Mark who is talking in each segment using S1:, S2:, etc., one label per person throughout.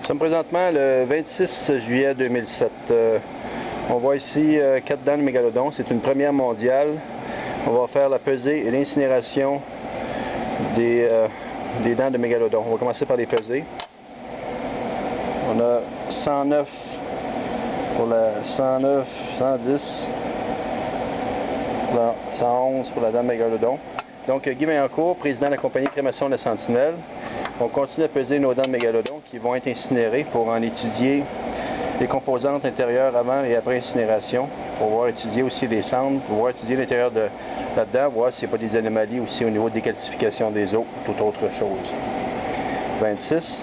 S1: Nous sommes présentement le 26 juillet 2007. On voit ici 4 dents de mégalodon. C'est une première mondiale. On va faire la pesée et l'incinération des dents de mégalodon. On va commencer par les peser. On a 109 pour la 109, 110, 111 pour la dent de mégalodon. Donc Guy Vaillancourt, président de la compagnie Crémation de la Sentinelle. On continue à peser nos dents de mégalodon qui vont être incinérées pour en étudier les composantes intérieures avant et après incinération, pour pouvoir étudier aussi les cendres, pour pouvoir étudier l'intérieur de là-dedans, voir s'il n'y a pas des anomalies aussi au niveau de décalcification des os, toute autre chose. 26.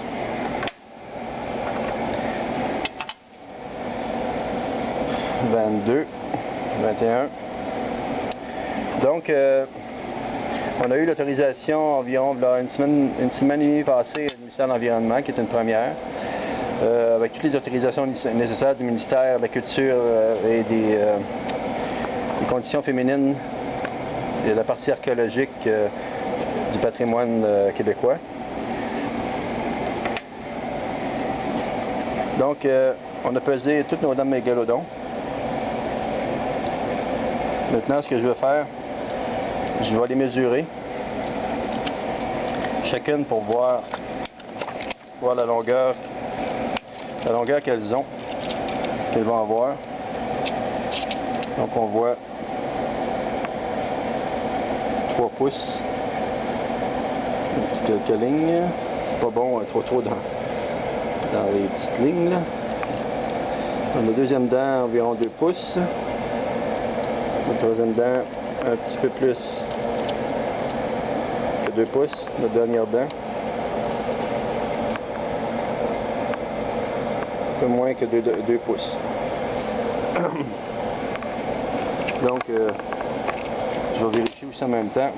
S1: 22. 21. Donc, on a eu l'autorisation environ une semaine et demie passée du ministère de l'Environnement, qui est une première, avec toutes les autorisations nécessaires du ministère de la Culture et des conditions féminines et de la partie archéologique du patrimoine québécois. Donc, on a pesé toutes nos dents de mégalodon. Maintenant, ce que je vais faire, je vais les mesurer, chacune pour voir la longueur qu'elles vont avoir. Donc on voit 3 pouces, quelques lignes, c'est pas bon trop dans les petites lignes là. On a la deuxième dent environ 2 pouces, la troisième dent un petit peu plus que 2 pouces, notre dernière dent. Un peu moins que 2 pouces. Donc, je vais vérifier aussi en même temps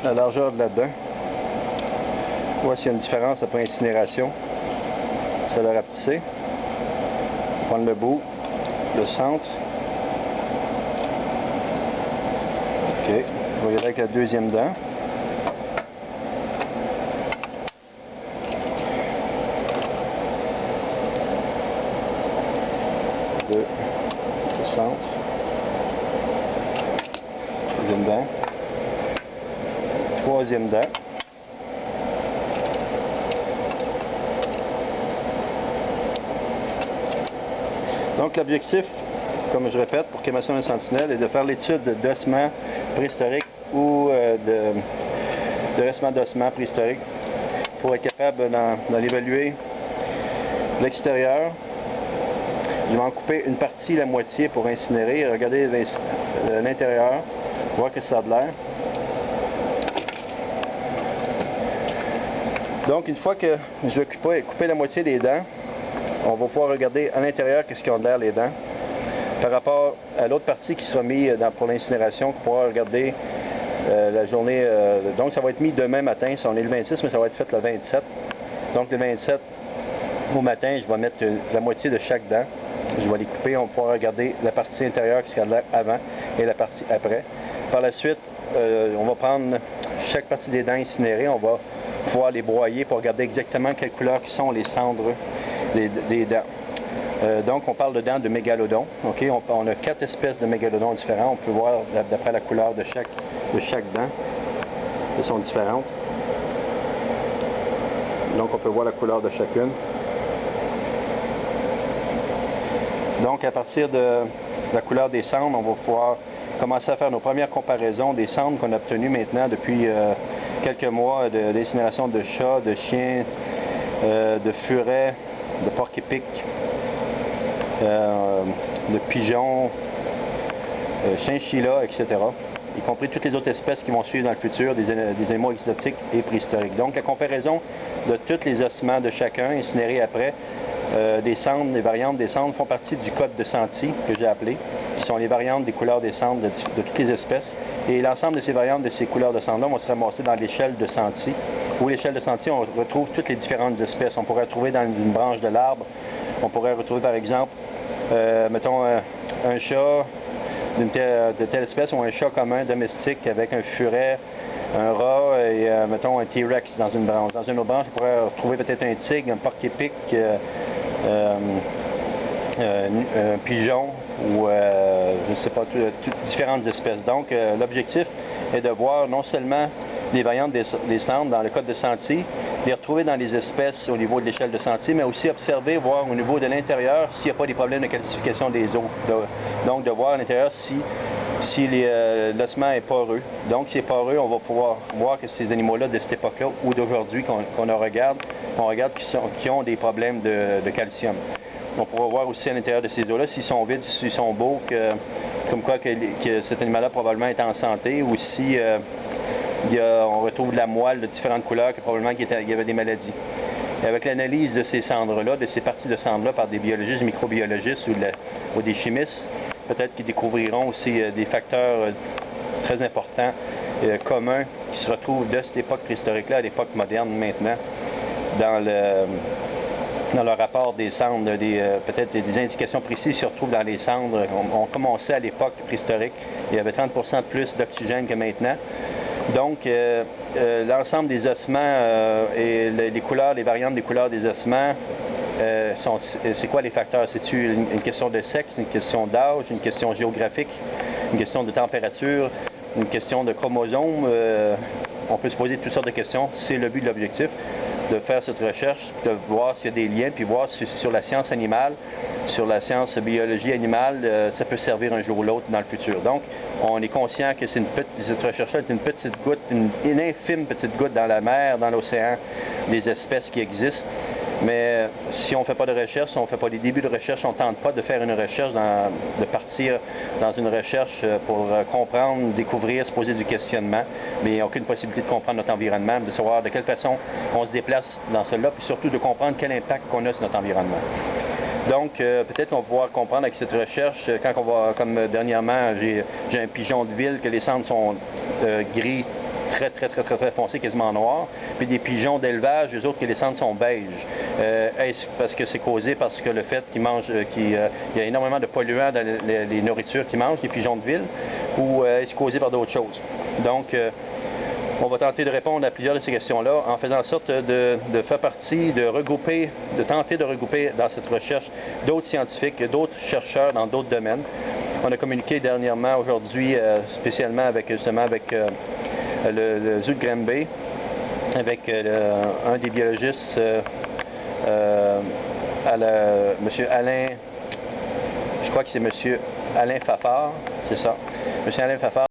S1: la largeur de la dent. Voir s'il y a une différence après incinération. Ça l'a rapetissé. Prendre le bout, le centre. Ok, on va y aller avec la deuxième dent. Le centre. Deuxième dent. Troisième dent. Donc l'objectif, comme je répète, pour Crémation de la Sentinelle, est de faire l'étude d'ossements préhistoriques ou de restements d'ossements préhistoriques pour être capable d'en évaluer l'extérieur. Je vais en couper une partie, la moitié, pour incinérer, regarder l'intérieur, voir que ça a de l'air. Donc une fois que je vais couper la moitié des dents, on va pouvoir regarder à l'intérieur qu'est-ce qu'ils ont de l'air les dents. Par rapport à l'autre partie qui sera mise pour l'incinération, qu'on pourra regarder la journée. Donc ça va être mis demain matin, si on est le 26, mais ça va être fait le 27. Donc le 27 au matin, je vais mettre la moitié de chaque dent. Je vais les couper, on va pouvoir regarder la partie intérieure qui sera de l'air avant et la partie après. Par la suite, on va prendre chaque partie des dents incinérées, on va pouvoir les broyer pour regarder exactement quelle couleur qui sont les cendres des dents. Donc on parle de dents de mégalodon. Okay? On a 4 espèces de mégalodons différents. On peut voir d'après la couleur de chaque dent. Elles sont différentes. Donc on peut voir la couleur de chacune. Donc à partir de la couleur des cendres, on va pouvoir commencer à faire nos premières comparaisons des cendres qu'on a obtenues maintenant depuis quelques mois d'incinération de chats, de chiens, de furets, de porc-épic, de pigeons, chinchillas, etc. Y compris toutes les autres espèces qui vont suivre dans le futur, des animaux exotiques et préhistoriques. Donc la comparaison de tous les ossements de chacun, incinérés après, des cendres, les variantes des cendres font partie du code de Santi que j'ai appelé, qui sont les variantes des couleurs des cendres de toutes les espèces. Et l'ensemble de ces variantes de ces couleurs de cendres-là vont se ramasser dans l'échelle de Santi, où l'échelle de Santi, on retrouve toutes les différentes espèces. On pourrait retrouver dans une branche de l'arbre, on pourrait retrouver par exemple, mettons, un chat de telle espèce ou un chat commun domestique avec un furet, un rat mettons, un T-Rex dans une branche. Dans une autre branche, on pourrait retrouver peut-être un tigre, un porc-épic, un pigeon ou je ne sais pas, toutes différentes espèces. Donc l'objectif est de voir non seulement les variantes des cendres dans le code de sentier, les retrouver dans les espèces au niveau de l'échelle de sentier, mais aussi observer, voir au niveau de l'intérieur s'il n'y a pas des problèmes de calcification des eaux. Donc de voir à l'intérieur si l'ossement est poreux. Donc s'il est poreux, on va pouvoir voir que ces animaux-là de cette époque-là ou d'aujourd'hui qu'on regarde qui ont des problèmes de calcium. On pourra voir aussi à l'intérieur de ces eaux-là s'ils sont vides, s'ils sont beaux, comme quoi que cet animal-là probablement est en santé, ou si on retrouve de la moelle de différentes couleurs, que probablement il y avait des maladies. Et avec l'analyse de ces cendres-là, de ces parties de cendres-là par des biologistes, des microbiologistes ou des chimistes, peut-être qu'ils découvriront aussi des facteurs très importants, communs, qui se retrouvent de cette époque préhistorique-là à l'époque moderne maintenant, dans le rapport des cendres, peut-être des indications précises se retrouvent dans les cendres. Comme on sait à l'époque préhistorique, il y avait 30% de plus d'oxygène que maintenant. Donc, l'ensemble des ossements et les couleurs, les variantes des couleurs des ossements, c'est quoi les facteurs? C'est-tu une question de sexe, une question d'âge, une question géographique, une question de température, une question de chromosomes? On peut se poser toutes sortes de questions. C'est le but de l'objectif, de faire cette recherche, de voir s'il y a des liens, puis voir sur la science animale, sur la science biologie animale, ça peut servir un jour ou l'autre dans le futur. Donc, on est conscient que cette recherche-là est une petite goutte, une infime petite goutte dans la mer, dans l'océan, des espèces qui existent. Mais si on ne fait pas de recherche, si on ne fait pas des débuts de recherche, on ne tente pas de faire une recherche, de partir dans une recherche pour comprendre, découvrir, se poser du questionnement, mais il n'y a aucune possibilité de comprendre notre environnement, de savoir de quelle façon on se déplace dans cela, puis surtout de comprendre quel impact qu'on a sur notre environnement. Donc, peut-être qu'on va pouvoir comprendre avec cette recherche, quand on va, comme dernièrement, j'ai un pigeon de ville, que les cendres sont gris, très foncé, quasiment noir, puis des pigeons d'élevage, eux autres, que les cendres sont beiges. Est-ce parce que c'est causé parce que le fait qu'ils mangent, qu'il y a énormément de polluants dans les nourritures qu'ils mangent, les pigeons de ville, ou est-ce causé par d'autres choses? Donc, on va tenter de répondre à plusieurs de ces questions-là en faisant en sorte de faire partie, de tenter de regrouper dans cette recherche d'autres scientifiques, d'autres chercheurs dans d'autres domaines. On a communiqué dernièrement, aujourd'hui, spécialement avec le zoo de Granby, avec un des biologistes, M. Alain, je crois que c'est M. Alain Fafard, c'est ça, M. Alain Fafard.